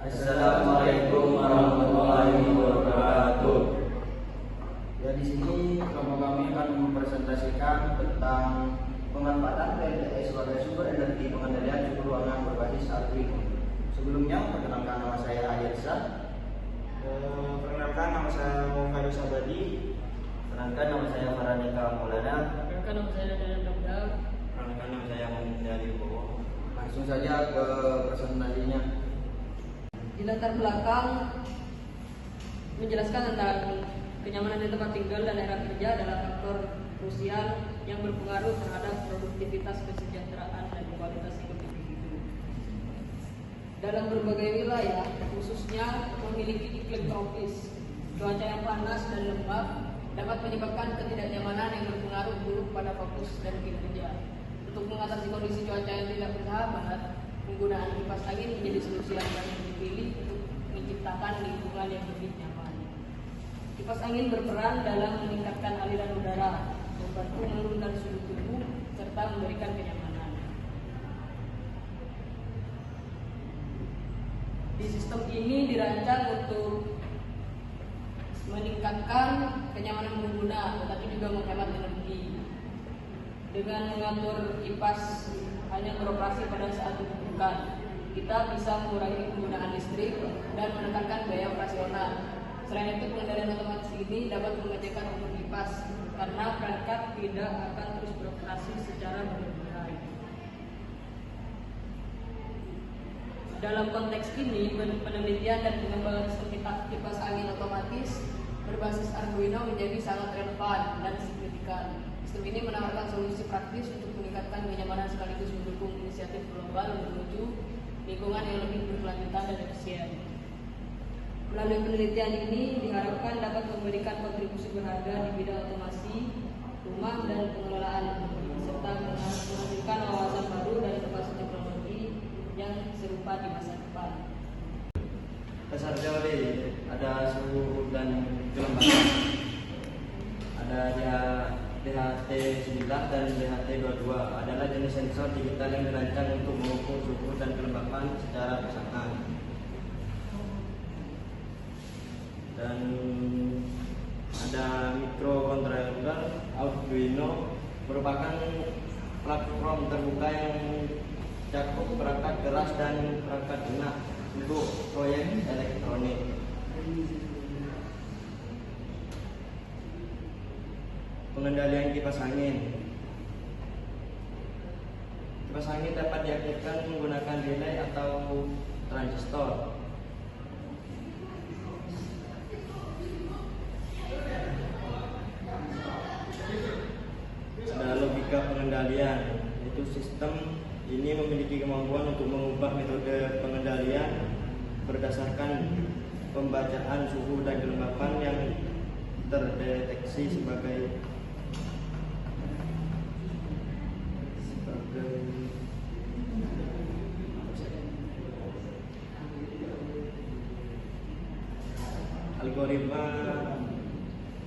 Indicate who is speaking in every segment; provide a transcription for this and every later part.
Speaker 1: Assalamualaikum warahmatullahi wabarakatuh. Ya, di sini kelompok kami akan mempresentasikan tentang pemanfaatan PLTS sebagai sumber energi pengendalian suhu ruangan berbasis Arduino. Sebelumnya, perkenalkan nama saya Ayatsa.
Speaker 2: Perkenalkan nama saya Muhammad Sabadi.
Speaker 1: Perkenalkan nama saya Faranika Maulana.
Speaker 3: Perkenalkan nama saya Daniel Dabda.
Speaker 2: Perkenalkan nama saya Muhammad Ali Bowo.
Speaker 1: Langsung saja ke presentasinya.
Speaker 3: Di latar belakang menjelaskan tentang kenyamanan di tempat tinggal dan daerah kerja adalah faktor krusial yang berpengaruh terhadap produktivitas, kesejahteraan, dan kualitas hidup individu. Dalam berbagai wilayah, khususnya memiliki iklim tropis, cuaca yang panas dan lembab dapat menyebabkan ketidaknyamanan yang berpengaruh buruk pada fokus dan kinerja. Untuk mengatasi kondisi cuaca yang tidak bersahabat, penggunaan kipas angin menjadi solusi yang paling dipilih untuk menciptakan lingkungan yang lebih nyaman. Kipas angin berperan dalam meningkatkan aliran udara, membantu menurunkan suhu tubuh, serta memberikan kenyamanan. Di sistem ini dirancang untuk meningkatkan kenyamanan pengguna, tetapi juga menghemat energi. Dengan mengatur kipas hanya beroperasi pada saat dibutuhkan, kita bisa mengurangi penggunaan listrik dan menekankan biaya operasional. Selain itu, pengendalian otomatis ini dapat mengerjakan umur kipas karena perangkat tidak akan terus beroperasi secara berlebihan. Dalam konteks ini, penelitian dan pengembangan sistem kipas angin otomatis berbasis Arduino menjadi sangat relevan dan signifikan. Sistem ini menawarkan solusi praktis untuk meningkatkan kenyamanan sekaligus mendukung inisiatif global menuju lingkungan yang lebih berkelanjutan dan efisien. Melalui penelitian ini diharapkan dapat memberikan kontribusi berharga di bidang otomasi rumah dan pengelolaan, serta menghasilkan wawasan baru dari inovasi teknologi yang serupa di masa depan.
Speaker 1: Dasar teori ada suhu dan kelembapan. Ada DHT9 dan DHT22 adalah jenis sensor digital yang dirancang untuk mengukur suhu dan kelembapan secara bersamaan. Dan ada microcontroller Arduino, merupakan platform terbuka yang cakup perangkat keras dan perangkat lunak untuk proyek elektronik. Pengendalian kipas angin. Kipas angin dapat diaktifkan menggunakan relay atau transistor. Ada logika pengendalian, yaitu sistem ini memiliki kemampuan untuk mengubah metode pengendalian berdasarkan pembacaan suhu dan kelembapan yang terdeteksi sebagai algoritma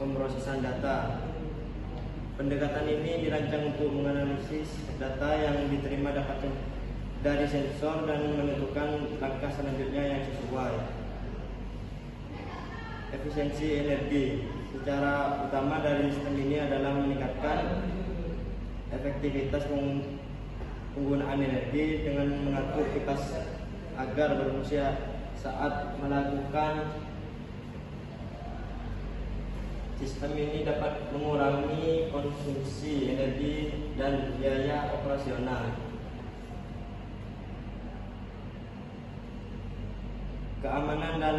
Speaker 1: pemrosesan data. Pendekatan ini dirancang untuk menganalisis data yang diterima dari sensor dan menentukan langkah selanjutnya yang sesuai. Efisiensi energi. Secara utama dari sistem ini adalah meningkatkan efektivitas penggunaan energi dengan mengatur kipas agar berfungsi saat melakukan. Sistem ini dapat mengurangi konsumsi energi dan biaya operasional. Keamanan dan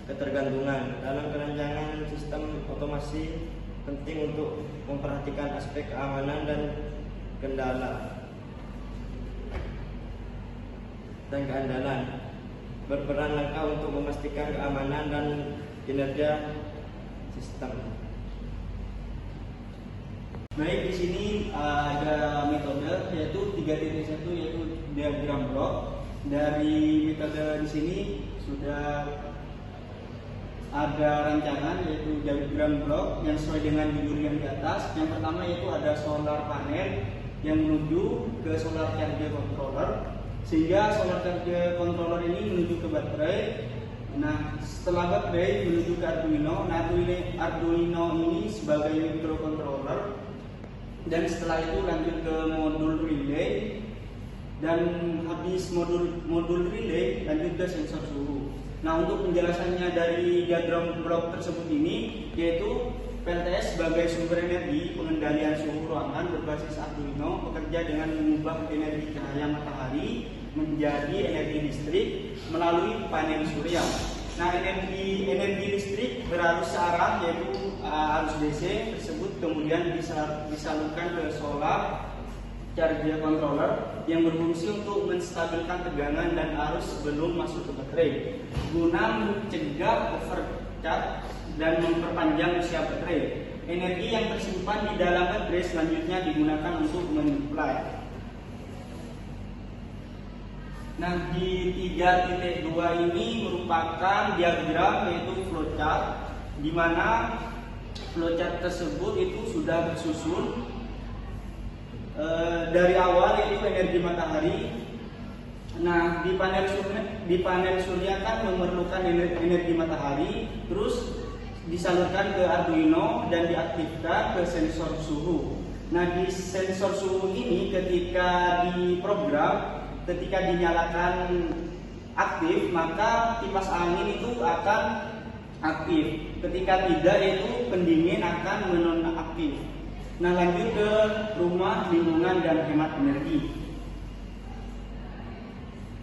Speaker 1: ketergantungan. Dalam perancangan sistem otomasi penting untuk memperhatikan aspek keamanan dan kendala dan keandalan. Berperan langka untuk memastikan keamanan dan kinerja sistem.
Speaker 2: Baik, di sini ada metode yaitu 3.1 yaitu diagram blok. Dari metode di sini sudah ada rancangan yaitu diagram blok yang sesuai dengan judul yang di atas. Yang pertama yaitu ada solar panel yang menuju ke solar charger controller. sehingga solar charge controller ini menuju ke baterai. Nah, setelah baterai menuju ke Arduino. Nah, Arduino ini sebagai microcontroller, dan setelah itu lanjut ke modul relay, dan habis modul relay lanjut ke sensor suhu. Nah, untuk penjelasannya dari diagram blok tersebut ini, yaitu PLTS sebagai sumber energi pengendalian suhu ruangan berbasis Arduino bekerja dengan mengubah energi cahaya matahari menjadi energi listrik melalui panel surya. Nah, energi listrik berarus searah, yaitu arus DC tersebut kemudian disalurkan ke solar charge controller yang berfungsi untuk menstabilkan tegangan dan arus sebelum masuk ke baterai guna mencegah overcharge dan memperpanjang usia baterai. Energi yang tersimpan di dalam baterai selanjutnya digunakan untuk menyuplai. Nah, di 3.2 ini merupakan diagram, yaitu flowchart, di mana flowchart tersebut itu sudah bersusun dari awal, yaitu energi matahari. Nah, di panel surya kan memerlukan energi matahari, terus disalurkan ke Arduino dan diaktifkan ke sensor suhu. Nah, di sensor suhu ini ketika diprogram, ketika dinyalakan aktif, maka kipas angin itu akan aktif. Ketika tidak, itu pendingin akan menonaktif. Nah, lanjut ke rumah, lingkungan, dan hemat energi.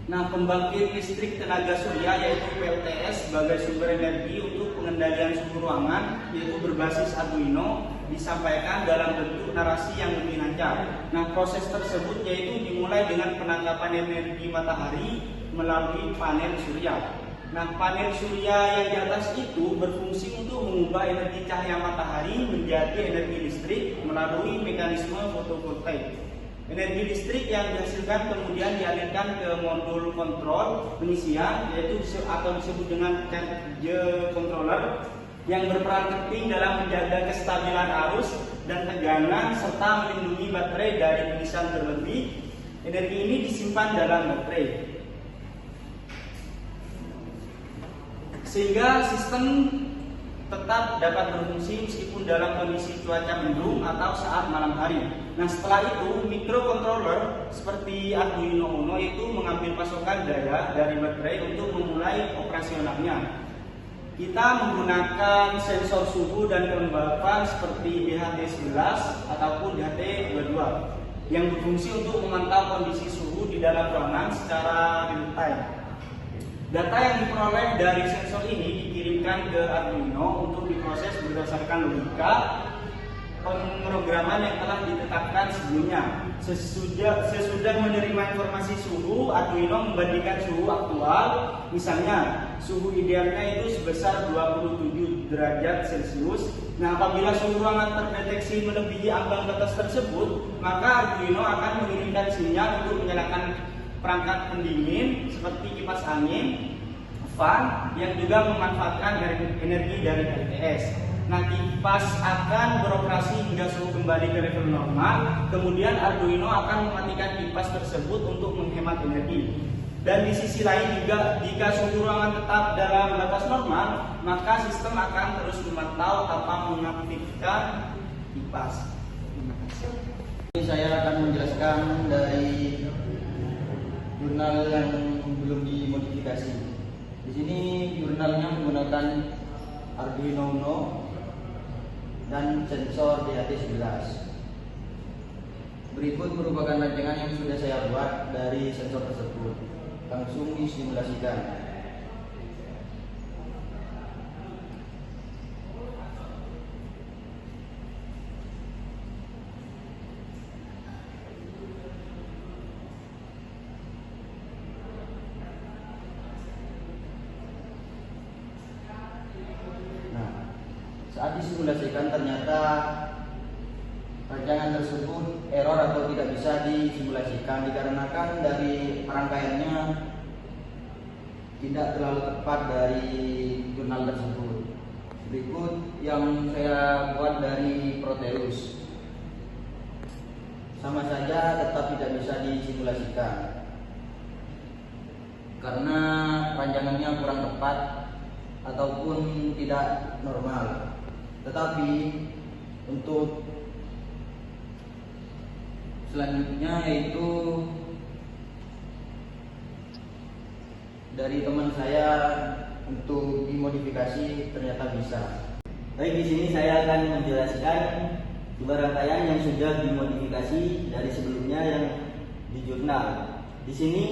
Speaker 2: Nah, pembangkit listrik tenaga surya, yaitu PLTS sebagai sumber energi untuk pengendalian suhu ruangan, yaitu berbasis Arduino, disampaikan dalam bentuk narasi yang lebih lancar. Nah, proses tersebut yaitu dimulai dengan penangkapan energi matahari melalui panel surya. Nah, panel surya yang di atas itu berfungsi untuk mengubah energi cahaya matahari menjadi energi listrik melalui mekanisme fotovoltaik. Energi listrik yang dihasilkan kemudian dialirkan ke modul kontrol pengisian, yaitu atau disebut dengan charge controller, yang berperan penting dalam menjaga kestabilan arus dan tegangan serta melindungi baterai dari pengisian berlebih. Energi ini disimpan dalam baterai sehingga sistem tetap dapat berfungsi meskipun dalam kondisi cuaca mendung atau saat malam hari. Nah, setelah itu microcontroller seperti Arduino Uno itu mengambil pasokan daya dari baterai untuk memulai operasionalnya. Kita menggunakan sensor suhu dan kelembapan seperti DHT11 ataupun DHT22 yang berfungsi untuk memantau kondisi suhu di dalam ruangan secara real time. Data yang diperoleh dari sensor ini dikirimkan ke Arduino untuk diproses berdasarkan logika pemrograman yang telah ditetapkan sebelumnya. Sesudah menerima informasi suhu, Arduino membandingkan suhu aktual. Misalnya, suhu idealnya itu sebesar 27 derajat Celcius. Nah, apabila suhu ruangan terdeteksi melebihi ambang batas tersebut, maka Arduino akan mengirimkan sinyal untuk menyalakan perangkat pendingin seperti kipas angin, fan, yang juga memanfaatkan energi dari PLTS. Nah, kipas akan beroperasi hingga suhu kembali ke level normal. Kemudian Arduino akan mematikan kipas tersebut untuk menghemat energi. Dan di sisi lain juga, jika suhu ruangan tetap dalam batas normal, maka sistem akan terus memantau tanpa mengaktifkan kipas. Terima kasih.
Speaker 1: Ini saya akan menjelaskan dari jurnal yang belum dimodifikasi. Di sini jurnalnya menggunakan Arduino Uno dan sensor DHT11. Berikut merupakan rancangan yang sudah saya buat dari sensor tersebut. Langsung disimulasikan. Saat disimulasikan ternyata rancangan tersebut error atau tidak bisa disimulasikan dikarenakan dari rangkaiannya tidak terlalu tepat dari jurnal tersebut. Berikut yang saya buat dari Proteus. Sama saja tetap tidak bisa disimulasikan. karena ranjangannya kurang tepat ataupun tidak normal. Tetapi untuk selanjutnya yaitu dari teman saya untuk dimodifikasi ternyata bisa.
Speaker 4: Baik, di sini saya akan menjelaskan dua rangkaian yang sudah dimodifikasi dari sebelumnya yang di jurnal. Di sini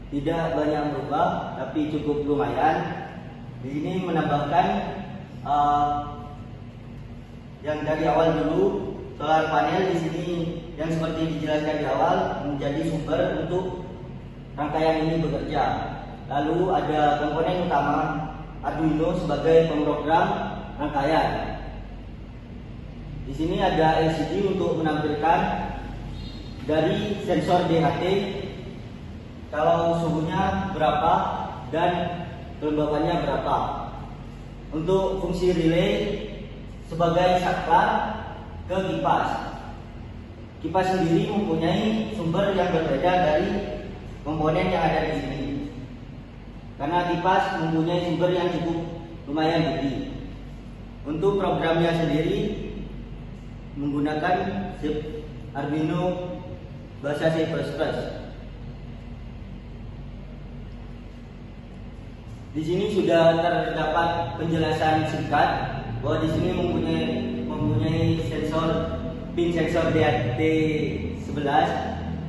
Speaker 4: tidak banyak berubah, tapi cukup lumayan. Di sini menambahkan yang dari awal dulu, solar panel di sini yang seperti dijelaskan di awal menjadi sumber untuk rangkaian ini bekerja. Lalu ada komponen utama Arduino sebagai pemrogram rangkaian. Di sini ada LCD untuk menampilkan dari sensor DHT kalau suhunya berapa dan kelembabannya berapa. Untuk fungsi relay sebagai saklar ke kipas. Kipas sendiri mempunyai sumber yang berbeda dari komponen yang ada di sini. Karena kipas mempunyai sumber yang cukup lumayan gede. Untuk programnya sendiri menggunakan Arduino bahasa C++. Di sini sudah terdapat penjelasan singkat bahwa di sini mempunyai pin sensor DHT11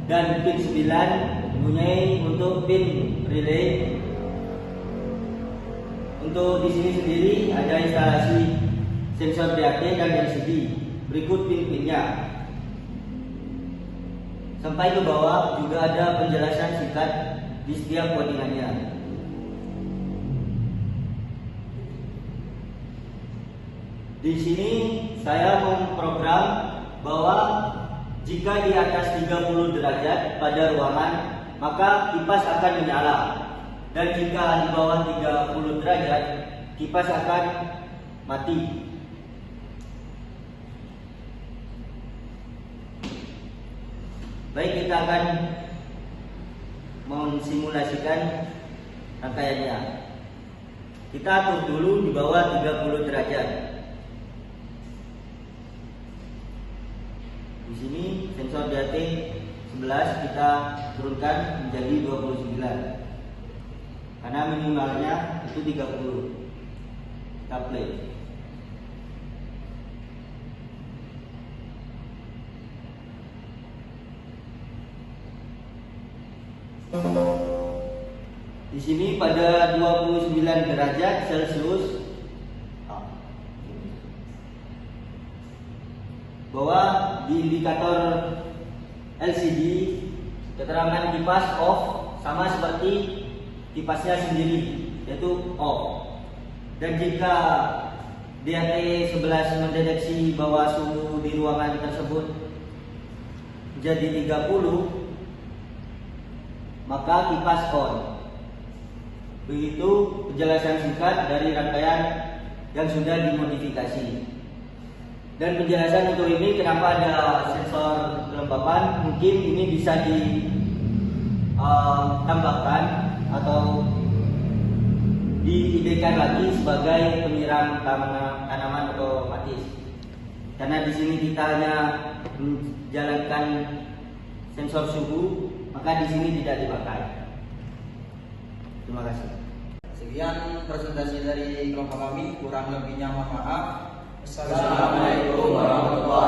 Speaker 4: dan pin 9 mempunyai untuk pin relay. Untuk di sini sendiri ada instalasi sensor DHT dan LCD. Berikut pin-pinnya. Sampai ke bawah juga ada penjelasan singkat di setiap codingannya. Di sini saya memprogram bahwa jika di atas 30 derajat pada ruangan, maka kipas akan menyala. Dan jika di bawah 30 derajat, kipas akan mati. Baik, kita akan mensimulasikan rangkaiannya. Kita atur dulu di bawah 30 derajat. Di sini sensor DHT 11 kita turunkan menjadi 29. Karena minimalnya itu 30. Kita play. Di sini pada 29 derajat Celcius bahwa di indikator LCD keterangan kipas off sama seperti kipasnya sendiri, yaitu off. Dan jika DHT 11 mendeteksi bahwa suhu di ruangan tersebut menjadi 30, maka kipas on. Begitu penjelasan singkat dari rangkaian yang sudah dimodifikasi. Dan penjelasan untuk ini kenapa ada sensor kelembapan, mungkin ini bisa ditambahkan atau diidekan lagi sebagai penyiram tanaman otomatis. Karena di sini kita hanya menjalankan sensor suhu, maka di sini tidak dipakai. Terima kasih.
Speaker 1: Sekian presentasi dari kelompok kami, kurang lebihnya mohon maaf.
Speaker 5: Assalamualaikum warahmatullahi wabarakatuh.